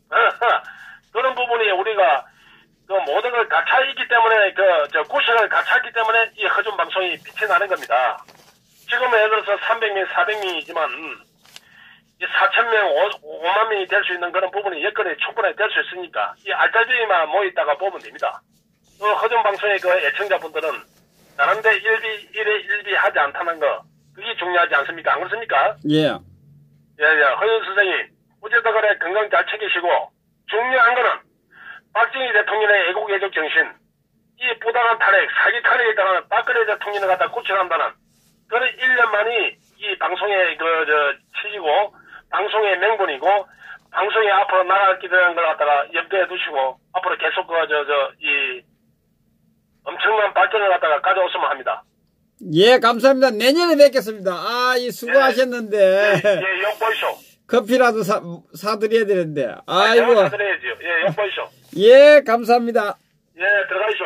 그런 부분이 우리가 모든 걸 갖춰 있기 때문에 구석을 갖춰 있기 때문에 이 허준 방송이 빛이 나는 겁니다. 지금 예를 들어서 300명, 400명이지만 이 4,000명, 5만 명이 될 수 있는 그런 부분이 여건이 충분히 될 수 있으니까 이 알짜배기만 모였다가 보면 됩니다. 허준 방송의 애청자분들은 나름대로 일비 하지 않다는 거 그게 중요하지 않습니까? 안 그렇습니까? 예. 허준 선생님 어쨌든 간에 건강 잘 챙기시고 중요한 거는 박정희 대통령의 애국 정신 이 부당한 탄핵, 사기 탄핵에 따른 박근혜 대통령을 갖다 구출한다는 그런 1년만이 이 방송의 취지고 방송의 명분이고 방송이 앞으로 나갈 길이라는 걸 갖다가 염두에 두시고 앞으로 계속 이 엄청난 발전을 갖다가 가져오시면 합니다. 예, 감사합니다. 내년에 뵙겠습니다. 이 수고하셨는데. 예, 욕보이쇼. 커피라도 사드려야 되는데. 아이고. 사드려야지요. 예, 욕보이쇼. 예, 감사합니다. 예, 들어가이쇼.